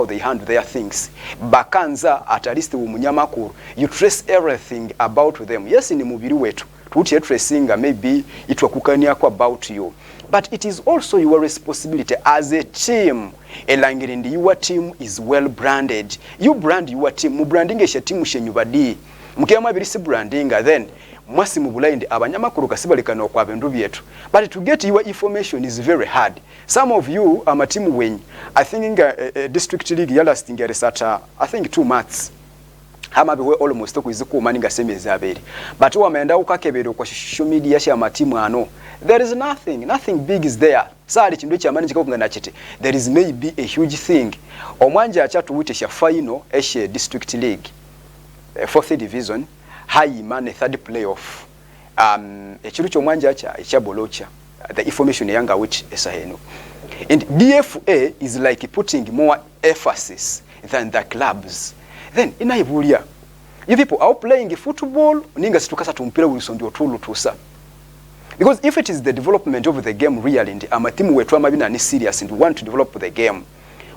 they handle their things. Bakanza at least umunyamakuru, you trace everything about them. Yes, in mubiri wetu tutie tracing maybe itwakukania kwa about you, but it is also your responsibility as a team. Elangirindi, your team is well branded. You brand your team. Mubranding esha team shenyubadi. Mukiyama birisi brandinga then mwasi mubulaindi abanyamakuru kasibalekana okwa bintu byetu. But to get your information is very hard. Some of you are a team when I think district league ya lasting research I think 2 months. Hama biwe almost okuiziku maninga semezi abiri. But wameenda ukakebero kwa social media ya matimu ano. There is nothing big is there. Sali chindu cha mani chikakungana chete. There is maybe a huge thing. Omwanja achatu wite sha final eshe district league. 4th division. High man 3rd playoff. Echiru chomwanja cha bolocha. The information yanga which esaheno. And DFA is like putting more emphasis than the clubs. Then inaibulia. You people are playing football, ninga situkasa tumpira ulisondi otulu tusa. Because if it is the development of the game really, and amatimu wetu amabina ni serious and want to develop the game,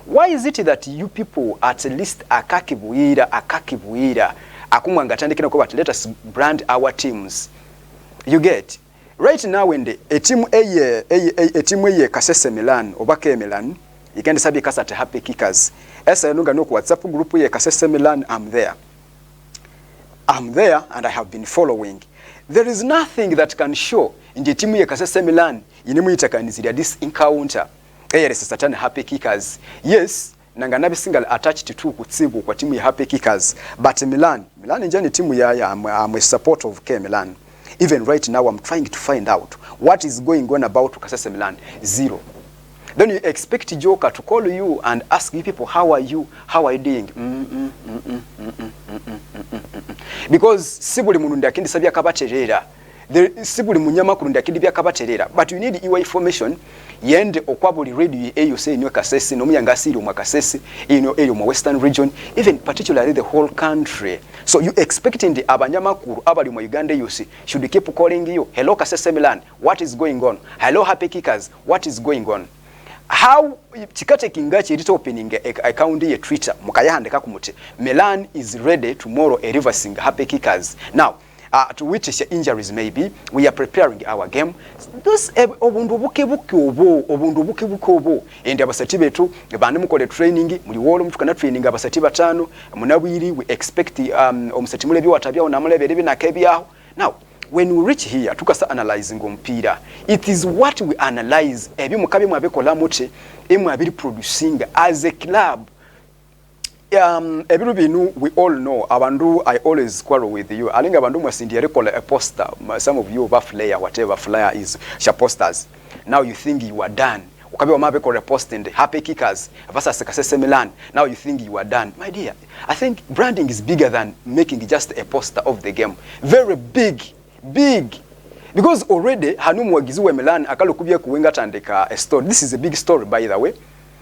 why is it that you people at least akakibuira akumwangatandikina kwa let us brand our teams? You get right now when a team a Kasese Milan obake Milan, you can sabi kasate happy kickers. Esa nunga no WhatsApp group ye Kasese Milan, I'm there and I have been following. There is nothing that can show in the team ye Kasese Milan inimu itakanizira this encounter. Satani happy kickers. Yes, nanganabi single attached to kutsibu kwa timu ya happy kickers. But Milan njani timu ya I'm a support of K Milan. Even right now I'm trying to find out what is going on about Kasese Milan. Zero. Then you expect Joker to call you and ask you people, how are you doing? Because sibuli mununda akindi sabya kabaterera. Sibuli munyama kurunda akindi bya kabaterera. But you need your information yende okwabuli radio eyo say nyo Kasese no muyangasi ilo makasese ino eyo mu western region, even particularly the whole country. So you expecting the abanyamakuru abali mu Uganda yose should keep calling you, hello Kasese Milan, what is going on? Hello happy kickers, what is going on? How chikate kingachi it opening account ye Twitter mukayahandika kumuti Milan is ready tomorrow a reversing happy kickers. Now to which injuries maybe we are preparing our game. Those obundu buke obo and abasati betu bande mukole training muri wolo mutukana training abasati batano munabwiri we expect omusati mulebi watabya ona mulebe na kebyaho. Now when we reach here tukasa analyzing ompira, it is what we analyze ebi mukabe mwabekola muche emu abiri producing as a club. Ebiru binu we all know abandu I always quarrel with you. Alinga abandu mwasindi rekola a poster, some of you over flyer whatever flyer is sha posters. Now you think you are done. Ukabe wamabe ko reposting the happy kickers versus Kasese Milan. Now you think you are done. My dear, I think branding is bigger than making just a poster of the game. Very big. Because already hanu mwagiziwe Milan akalukubye kuwenga tandika a story. This is a big story by the way.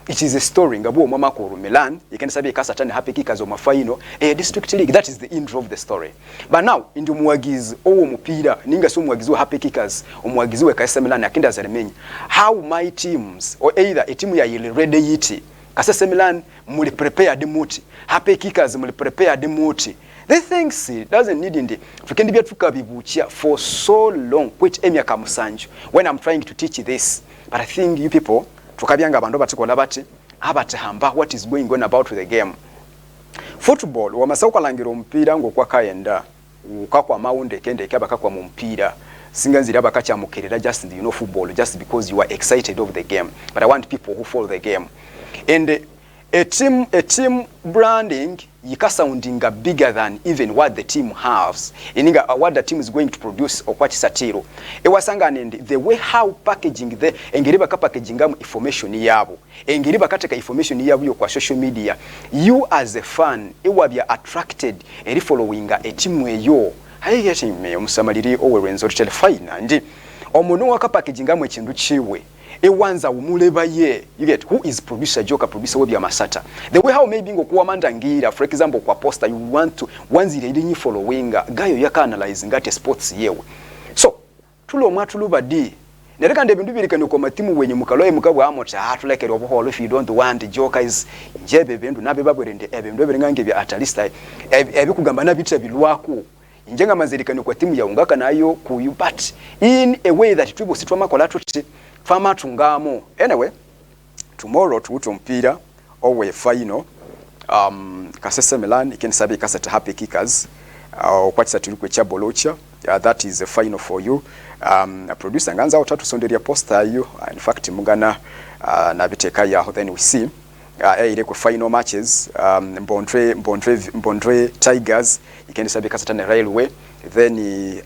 It is a story ngabu mama ko Milan can sabi kasatani happy kickers of mafaino district league. That is the intro of the story. But now into mwagizi owo mupira ninga so mwagizi happy kickers omwagizi we Kasese Milan akinda zalemenya. How my teams or either a team ya yili ready yiti Kasese Milan muli prepare the muti, happy kickers muli prepare the muti. They think it doesn't need indi tukendibya tukabibuchia for so long which emyaka musanju when I'm trying to teach this. But I think you people tukabyanga abandu batikola bati abatahamba what is going on about the game. Football wamasauka langiro mpira ngo kwa kaenda ukakwa maunde kende kyabaka kwa mpira singanzira bakacha mukerera just football just because you are excited of the game. But I want people who follow the game. And a team branding yika sounding bigger than even what the team has. Ininga what the team is going to produce or what satiro. E wasanga nende the way how packaging the engiriba ka packaging information yabo. Engiriba kateka information yabo yo kwa social media. You as a fan ewabya attracted eri following a team eyo. Hayi getting me omusamaliri owerenzo telefine ndi omuntu waka packaging ekintu chiwe. Ewanza umuleba ye, you get who is producer Joka producer webi amasata. The way how maybe ngokuwa mandangira for example kwa poster you want to wanzire idinyi following gayo yaka analyze ngate sports yewe. So tulo matuluba di nereka ndebindu birikane ko matimu wenye mukaloye mukabwa amota atulekere obuholo if you don't want jokers njebe bindu nabe babwerende ebindu biringange bya atalista ebikugamba nabitse bilwako njenga manzirikane kwa timu ya ungaka nayo kuyu but in a way that tubo sitwama kola tuti fama tungamo. Anyway, tomorrow tuuto mpira owe final Kasese Milan ikensabe kasata happy kickers kwatsa tulikwe cha Bolocha. That is the final for you. Producer nganza utatu sonderia poster you. In fact mugana na biteka ya then we see ile kwa final matches Mbondre Tigers ikensabe kasata na Railway, then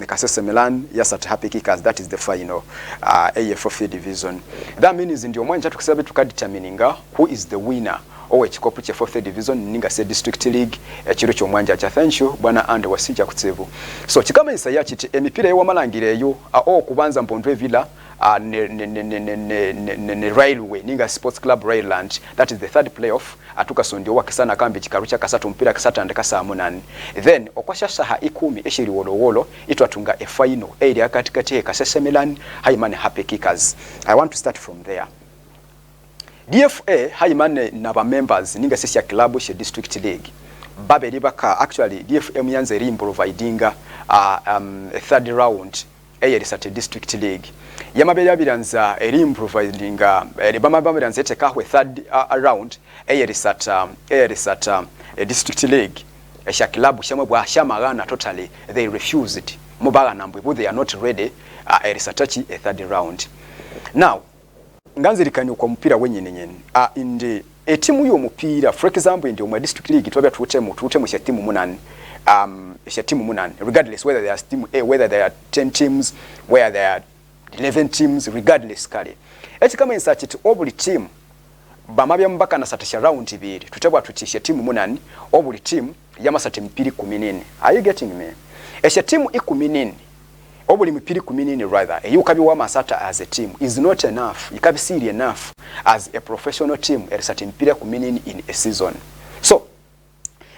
Kasese Milan yasata happy kickers. That is the final AFF division. That means ndio mwanja tukisabe tukadetermininga who is the winner owe chikopu cha 4th division ninga se district league chiro kyo mwanja cha thank you bwana ande wasija kutsevu. So chikama isaya chiti emipira yewa malangireyo kubanza Mbondwe Villa ne Railway ninga Sports Club Railland. That is the third playoff atuka sondio wakisana kambi chikarucha kasatu mpira kasata ande kasamunani. Then okwashasha ha 10 eshiri wolo itwatunga a final area katikati Kasese Milan Haimane Happy Kickers. I want to start from there. DFA haimane naba members ninga sisi ya club she district league babe libaka actually DFM yanze ri providinga a third round eyeri district league yamabere abiranza eri providinga bama babiranza eteka third round eyeri sata district league esha club shamwe bwa shamagana totally they refused mubaga nambwe they are not ready eri satachi a third round. Now nganzirikanye kwa mpira wenyenyene indi etimu yo mupira for example indi mu district league twabya tuute mu shatimu munani regardless whether they are team A, whether they are 10 teams, whether they are 11 teams, regardless kale eti kama insachiti obuli team bamabya mbaka na satasha round ibiri tutabwa tutisha timu munani obuli team yamasate mpiri 14. Are you getting me? Esha timu 14 obuli mipiri 14 rather yukabi wa masata as a team is not enough. Yukabi serious enough as a professional team erisati mpiri 14 in a season. So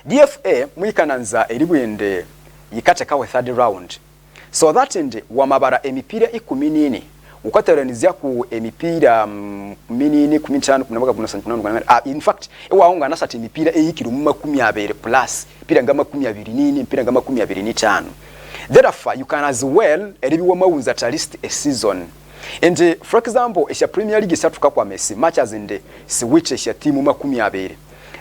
DFA mwikananza eribwende yikate kawe third round so that ende wamabara emipira 14 ukateranizia ku emipira 15 15 in fact ewaonga nasati emipira eyikiro mu 20 plus pira ngama 20 pira ngama 25. Therefore, you can as well eribiwa mawunza at least a season. And for example, esha Premier League satuka kwa Messi matches inde switch esha timu 20.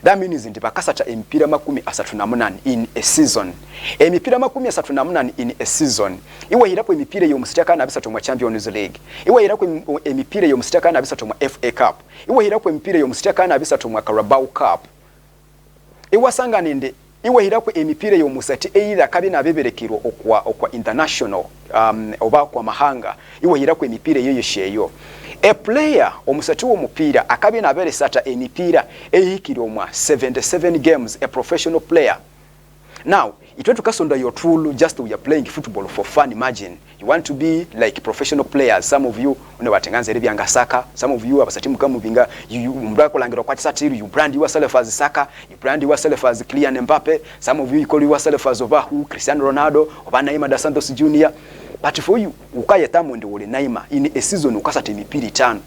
That means inde bakasata empira 38 in a season. Emipira 38 in a season. Iwe hirapo emipira yo musitaka na bisatu mwa Champions League. Iwe hirapo emipira yo musitaka na bisatu mwa FA Cup. Iwe hirapo emipira yo musitaka na bisatu mwa Carabao Cup. Iwe sanga ninde iwe hirapo emipira yo musati either kabina beberekiro okwa international oba kwa mahanga iwe hirapo emipira yo yesheyo a player omusati wo mupira akabina abere sata emipira eyikiro mwa 77 games a professional player. Now it went to kasonda your tool just we are playing football for fun. Imagine you want to be like professional players. Some of you unewatenganza ebi anga saka, some of you abasati mukamu binga you mbrako langiro kwa tsatiru you brand yourself as Saka, you brand yourself as Kylian Mbappe, some of you call yourself as Obahu, Cristiano Ronaldo, oba Neymar da Santos Jr. But for you ukaye tamu ndi wole Neymar in a season ukasate mipira 5.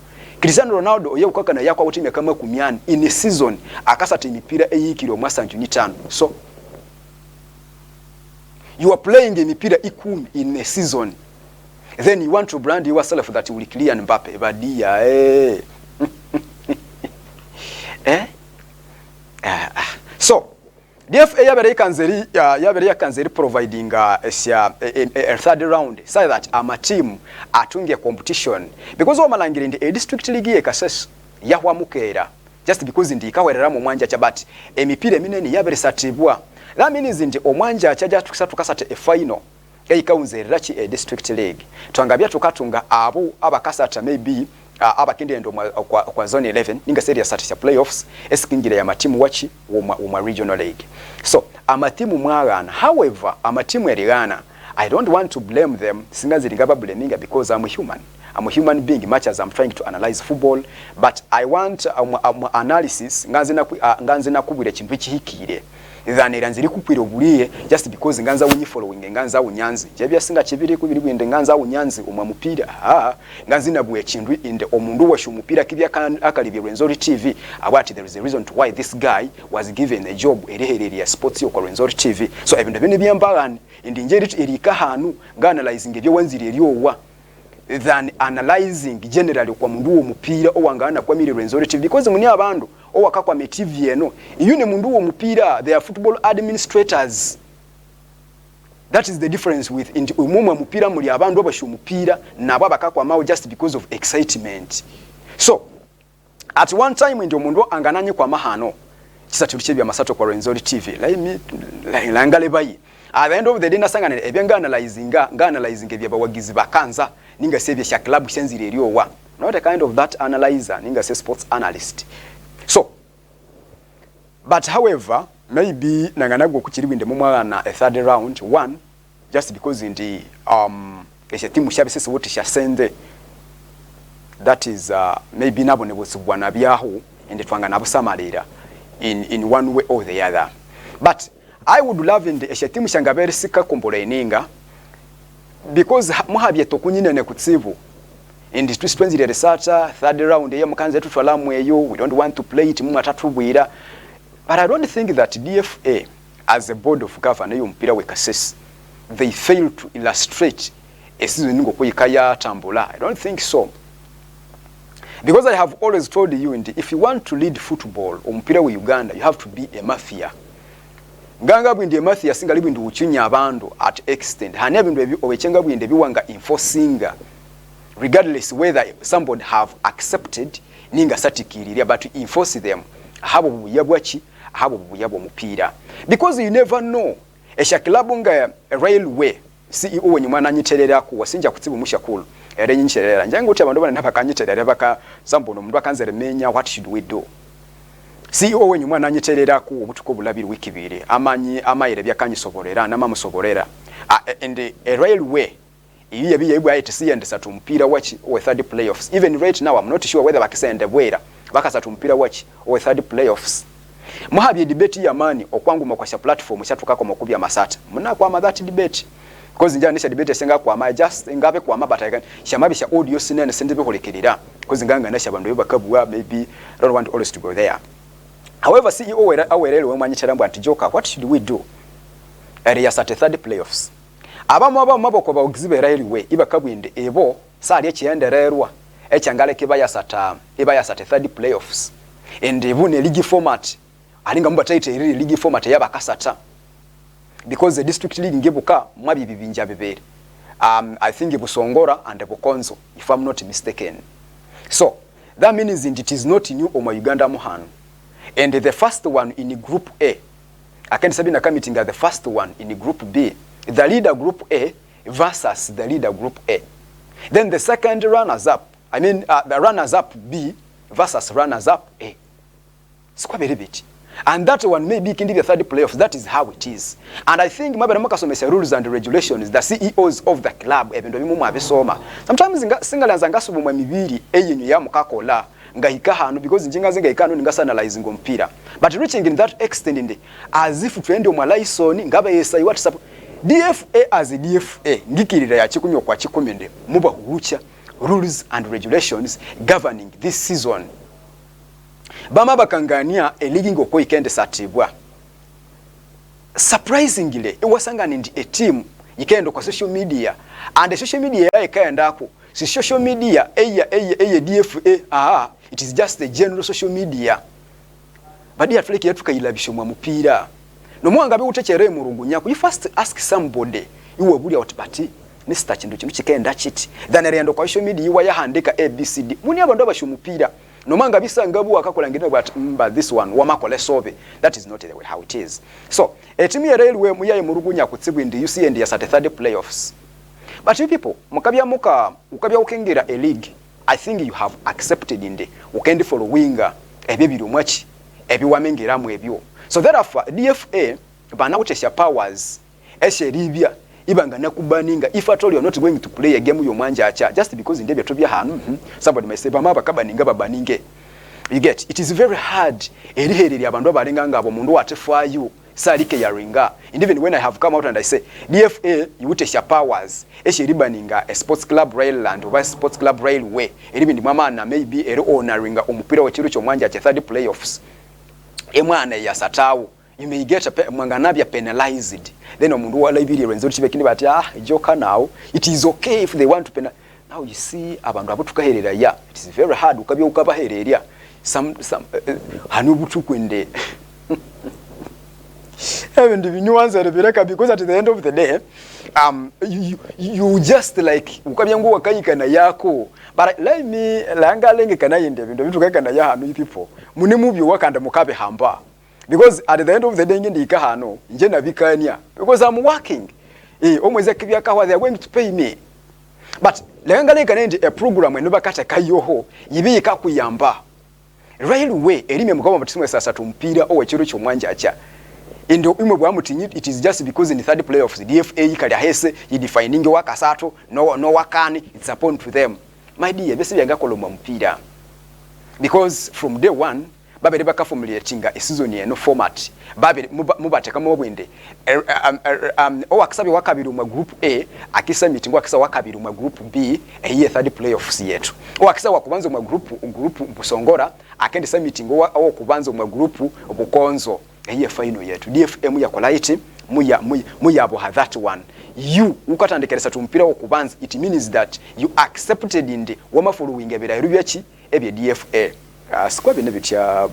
Cristiano Ronaldo oye ukaka na yakwa otime kama 10 in a season akasate mipira eyikiro mwa 5. So you are playing a mipira 10 in a season. Then you want to brand yourself that you will Kylian Mbappe. Badia, So, DFA yabere kanzeri providing a third round so that a team atunge competition. Because of malangiri in the district league ekasese yahwa mukera. Just because ndi kawerera mu mwanja chabati emipira minene yabere satibwa. That means ndi omwanja chaja tukasate a final eyikaunzerera chi a district league twangabya tukatunga abo abakasata maybe abakinde ndo kwa zone 11 ninga series satisha playoffs eskingire ya matimu wachi wa regional league. So amatimu mwagana, however amatimu erigana I don't want to blame them singaziringa babuleminga because I'm human. I'm a human being much as I'm trying to analyze football, but I want analysis nganze nakubwira kintu ekihikire than eranziri kukwira obuliye just because nganza wunyi following nganza unyanzi jebya singa kibiri kubiri bwinde nganza unyanzi umwa mupira nganzi nabwe kintu inde omundu washu mupira kibya akalibye Rwenzori TV about there is a reason to why this guy was given a job erehereri ya sports yo kwa Rwenzori TV. So ebintu bine byambagani indi njeri erika hanu nga analyzing ebyo wanziri eriyowa than analyzing generally kwa mundu wo mupira owangana kwa miri Rwenzori TV because muni abandu owakakwa me TV eno iyo ne mundu wo mupira they are football administrators. That is the difference with in umumwa mupira muri abandu abashu mupira nabo abakakwa mawo just because of excitement. So at one time ndio mundu angananye kwa mahano kisatu kibya masato kwa Rwenzori TV la ngale bayi at the end of the day nasangana ebyenga analyzing ebya bawagizi bakanza ninga sevye sha club senzire eriyowa not a kind of that analyzer ninga say sports analyst. So but however maybe nanganagwo kukiriwinde mu mwana a third round one just because in the eshe timu shabisese wote sha sende that is maybe nabone bosubwa nabyaho ende twanga nabusamalira in one way or the other. But I would love in the eshe timu shangabere sika komboleninga because muhabye tokunyine ne kutsibu in the 20 research third round ye mukanze tutwalamu eyo we don't want to play it mu atatubwira. But I don't think that DFA as a board of governors mpira we kasese they fail to illustrate a season ngo kuyikaya tambula. I don't think so. Because I have always told you if you want to lead football mpira we Uganda you have to be a mafia. Nganga bwinde mafia singa libindu uchunya abandu at extent hane bindu ebi obechenga bwinde biwanga enforcing regardless whether somebody have accepted ninga satikiriria but to enforce them habo buyabwachi habo buyabo mupira because you never know esha club nga railway CEO wenyuma nanyiterera ku wasinja kutsibu mushakulu ere nyincherera njangu uti abandu bana napakanyiterera baka sambono mundu akanzere menya what should we do. CEO wenyuma nanyiterera ku obutuko bulabiri wiki bire amanyi amayere byakanyisoborera namamusoborera and a railway iye biye bwa ITC and satu mpira wachi or third playoffs. Even right now I'm not sure whether bakisende bwera bakasatu mpira wachi or third playoffs. Muhabye debate ya mani okwangu makwasha platform chatuka kwa makubi ya masata muna kwa that debate because njya nisha debate senga kwa ma just ngabe kwa mabata shamabisha audio sinene sendebe kolekerera because nganga nasha bandu bakabuwa maybe I don't want always to go there. However CEO awerele wemanyicharamba antijoka what should we do area at third playoffs abamu maboko bagizibe railway ibakabwinde ebo sali ekiyendererwa ekyangale kibaya sata third playoffs and ebune league format alinga mubataite iri league format yabakasata because the district league ngebuka mwabi bibinja bibere I think Busongora and Bukonzo if I'm not mistaken. So that means it is not new Oma Uganda Muhanu and the first one in group A Akendi Sabina committing the first one in group B the leader group A versus the leader group A. Then the second runners up, the runners up B versus runners up A. It's quite a bit. And that one may be in the third playoffs. That is how it is. And I think Mabana rules and regulations, the CEOs of the club, sometimes singalanzangasubu mwamibiri eyenyu ya mukakola ngahikahanu because njinga zinga ikanu ngasa analyzing mpira. But reaching in that extent as if twende omalaisoni ngaba yesai what support DFA as a DFA ngikirira ya chikumyo kwa chikumende muba hucha rules and regulations governing this season. Bama bakangania a league ngoko ikende satibwa. Surprisingly it was sangana a team ikendo kwa social media and the social media ikaendako si social media eye DFA it is just the general social media. Badi atuleke yatuka ilabisho mwa mupira. No mwanga be utekere murungunya ku you first ask somebody iwe buli outbati Mr. Chindu chikenda chiti then eriendo kwa social media iwa yahandika ABCD muni abandu abasho mupira no mwanga bisanga bu akakolangina but this one wamakole sobe that is not the way how it is. So team ya railway muyaye murugunya kutsibu ndi you see and ya third playoffs. But you people ukabya ukengera a league I think you have accepted inde ukendi followinga ebibiro mwachi ebiwamengeramu ebyo. So therefore DFA bana utesha powers eshe libya ibanga nakubaninga if at all you are not going to play a game y'omwanja acha just because ndebye tobya hanu somebody may say bama bakabaninga babaninge. You get, it is very hard erihereri abantu abalinga ngabo mundu watefayo salike ya ringa. And even when I have come out and I say DFA yutesha powers eshiribaninga a sports club railland or sports club railway eribi ndi mama na maybe eri ownaringa omupira wekiro kyomwanja cha third playoffs emwana ya satawo you may get mwanganabya penalized then omundu wala ibiri renzo chibekini bati joka now it is okay if they want to penalize. Now you see abantu abutukaherera ya it is very hard ukabya ukabaherera some hanubutu kwende even the nuance rebeleka because at the end of the day you just like ukabyangu wakayika na yako but let me langa lenge kana yende bintu bitukaka na ya hanu people muni mubyo wakanda mukabe hamba because at the end of the day ngende ikahano nje nabikania because I'm working omweze kibyaka they are going to pay me but langa lenge kana a program eno bakata kayoho yibika kuyamba railway elime mukaba mutisimwe sasa tumpira owekiro kyomwanja acha Indo imwe bwamutinyi it is just because in the third playoffs DFA kali ahese yidefining wakasato no wakani it's upon to them my dear bese byangakoloma mpira because from day one babere bakaformulatinga a season eno format babere mubateka mu bwende owakisabe wakabiri mu group A akisa meeting wakisa wakabiri mu group B eye third playoffs yetu owakisa wakubanza mu group busongora akende sa meeting owakubanza mu group obukonzo eye final yetu DFM yakola iti muya boha that one you ukatandekeresa tumpira okubanza it means that you accepted in the wama following ebira ebyaki ebye DFA sikwa bine bitya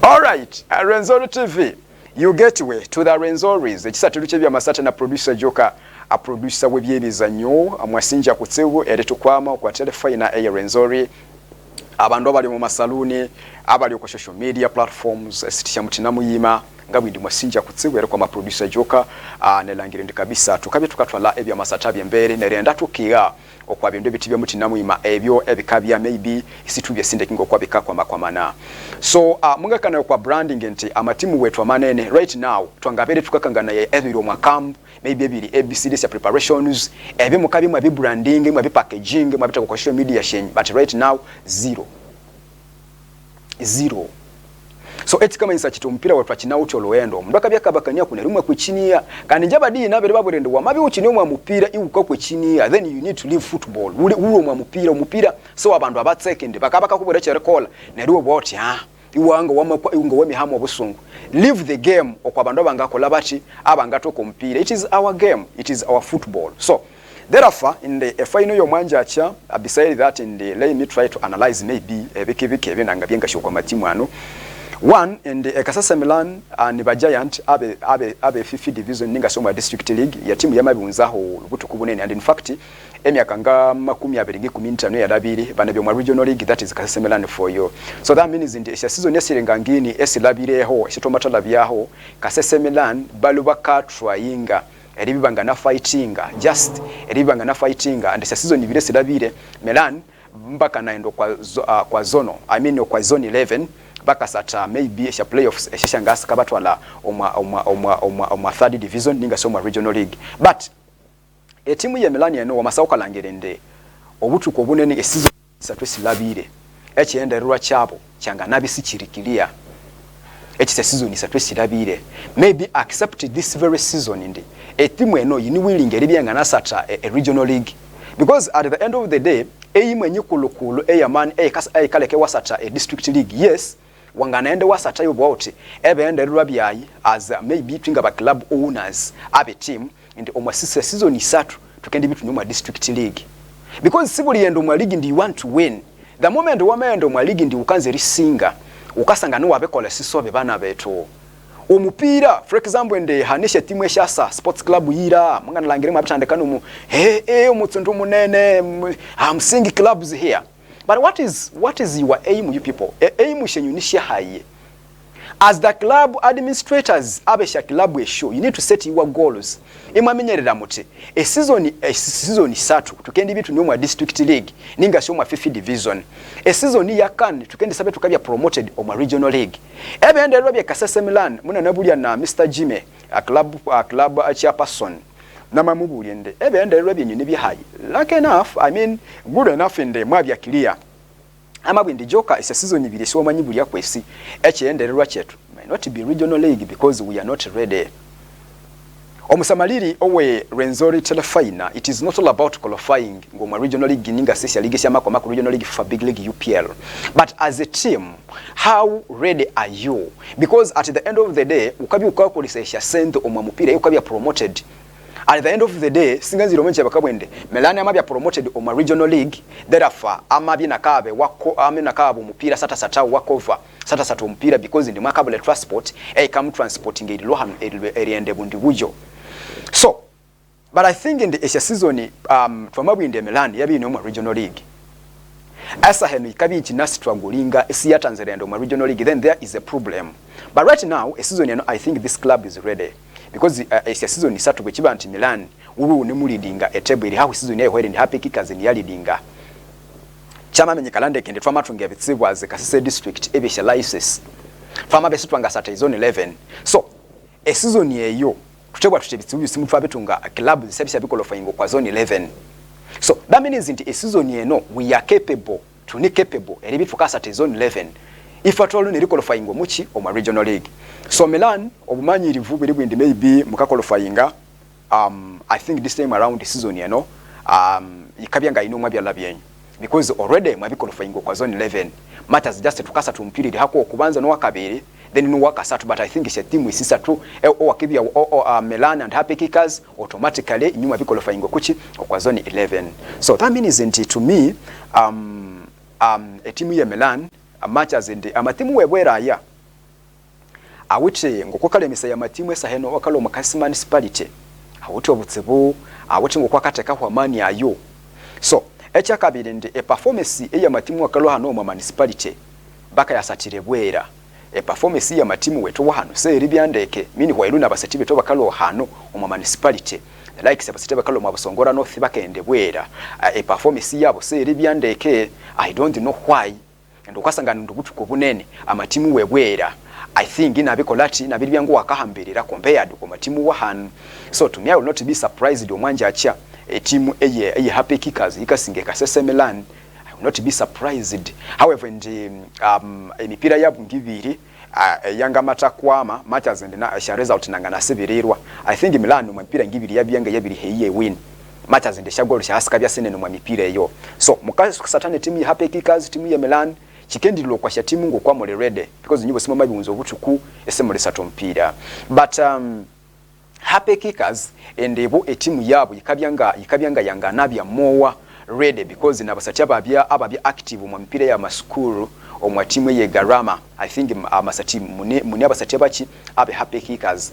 all right Renzori TV you get way to the Renzoris ekisatulu kye bya masata na producer Joka a producer webyebizanyo amwasinja kutsewo eritukwama kwa telefone na Renzori abantu abali mu masaluni abali ku social media platforms sitisha mutina muyima ngabindi mwasinja kutsiwera kwa producer Joka nelangire ndi kabisa tukabye tukatwala ebya masata byembere nerenda tukiya okwa bintu bitibya mutina muyima ebyo ebikabya maybe isitubye sinde kingo kwa bika kwa makwamana so mungakana kwa branding enti amatimu wetu amanene right now twangabere tukakangana ye ebiri omwakam maybe ebiri ABCD preparations ebyo mukabi mwa branding mwa packaging mwa bitako kwa social media shen but right now zero so eti kama insa chitumpira watu achinawo choloendo mndu akabya kabakania kuna rumwe kwichinia kandi njabadi nabere baburende wa mabi uchinyo mwa mupira iuka kwichinia then you need to leave football ule mwa mupira so abantu abatseke bakabaka kubura cherekola neriwo boti iwanga wamakwa iunga wemihamo obusungu leave the game okwa bantu abangakola bachi abangatoko mpira it is our game it is our football so therefore in the final y'omwanja acha beside that in the let me try to analyze maybe ebikibike ebinanga byengashyokwa matimu ano one in the Kasasa Milan and the Giant abe 50 division ninga soma district league ya timu ya mabunzaho lubutuku bunene and in fact emyaka nga 2015 ya dabiri banabyo mu regional league that is Kasasa Milan for you so that means in the season yasirenga ngini esilabireho esitomatala byaho Kasasa Milan balubaka tryinga eribanga na fightinga just eribanga na fightinga and season ibire silabire Milan mbaka naendo kwa zono I mean kwa zone 11 bakasata maybe esha playoffs eshangasa kabatwala oma third division ninga soma regional league but etimu ya Milan eno wamasauka langerende obutuko bunene esizo satwe silabire ekyenda rwa chabo kyanga nabisi kirikilia season satwe silabire maybe accept this very season indi etimu eno yini willing eribyenga nasata a regional league because at the end of the day eyimu enyikulukulu eyaman kaleke wasata a district league yes wanganaende wasata yo bwauti ebe rwa byayi as maybe twinga ba club owners abe team and omwasisa season isatu tukendi bitu nyuma district league because sibuli endo mwa league ndi you want to win the moment wamendo mwa league ndi ukanze risinga ukasanga no wabekola sisobe bana beto omupira for example ende hanisha timu eshasa sports club yira mungana langire mabitandekano mu omutsundu munene I'm seeing clubs here but what is your aim you people aim shenyunisha haye as the club administrators abesha club esho, you need to set your goals. Imamenyerera muti season 3 tukendi bitu nyomwa district league ninga shomwa fifth division. Season ya kan tukendi sabe tukabya promoted oma regional league. Ebe ende rwabya Kasese Milan muna nabulya na Mr Jimmy a club chairperson. Nama mubulende ebe ende rwabya nyine bihayi. Lucky enough, I mean good enough ende mwabya clear. Amabwindi joka is a season ibiri so manyi bulya kwesi ekyendererwa kyetu may not be regional league because we are not ready. Omusamaliri owe Renzori Telefina, it is not all about qualifying ngoma regional league ninga sisi league sya mako regional league for big league UPL, but as a team how ready are you? Because at the end of the day ukabi ukakolisha send omamupira ukabya promoted. At the end of the day, singazi romenche bakabwende Melani amabya promoted oma regional league, therefore amabya nakabe wako nakabe umupira sata wakova sata umupira because ndi makabule transport come transporting it lohan eriende bundi bujo. So but I think in the Asia season twamabwinde Melani yabi no regional league asa heno ikabi ikinasi twangulinga esi yatanzania ndo regional league, then there is a problem. But right now a season I think this club is ready. Because a season is satu kwechiba anti Milan uru ne mulidinga etable iri hawo season yayo ndi happy kickers ni yalidinga chama menye kalande kende twama tungia bitsibu as Kasese district ebesha license twama besu twanga sata zone 11. So a season yeyo tutebwa tutebitsibu simu twabetunga club zisabisha bikolo fayingo kwa zone 11. So that means into a season yeno we are capable tuni capable eribi tukasata zone 11 if at all neri qualifying muchi o regional league. So Milan obumanyi rivu biri bwindi maybe muka qualifyinga I think this time around the season ikabyanga ino mwabya labyen because already mwabi qualifying kwa zone 11 matters just tukasa tumpiri hako okubanza no wakabiri then no wakasatu, but I think it's a team we sisa tu o wakibya Milan and Happy Kickers automatically nyuma bi qualifying kuchi kwa zone 11. So that means to me a team ya Milan matches in the amatimu webwera ya awuche ngokokale misaya matimu esa heno wakalo Makasi municipality awuche obutsibu awuche ngokwakateka kwa mani ayo. So echa kabiri ndi a performance eya matimu wakalo hano mu municipality baka yasatire bwera a performance ya matimu wetu wa hano se ribyandeke mini kwa iluna basati beto bakalo hano mu municipality like sabasite bakalo mu Busongora North bakende bwera a performance yabo se ribyandeke I don't know why and ukasanga ndugutu kubunene amatimu webwera I think inabikolati nabiri byangu wakahambirira compared ku matimu wa hanu. So to me I will not be surprised omwanja acha a team eye Happy Kickers ikasinge Kasese Milan, I will not be surprised. However in the emipira yabu ngibiri yanga matakwama matches and na sha result nangana sebirirwa I think Milan mu mipira ngibiri yabyanga yabiri heye win matches and shagolo sha aska byasene no mipira eyo. So mukazi kusatane team ya Happy Kickers team ya Milan chikendi lo kwasha timu ngo kwa mole ready because nyibo sima mabi unzo butuku esemole sato mpira. But Happy Kickers endebo etimu yabo yikabyanga yanga nabya mowa ready because nabasati ababya active mu mpira ya maskuru omwa timu ye Garama I think masati muni abasati abachi abe Happy Kickers.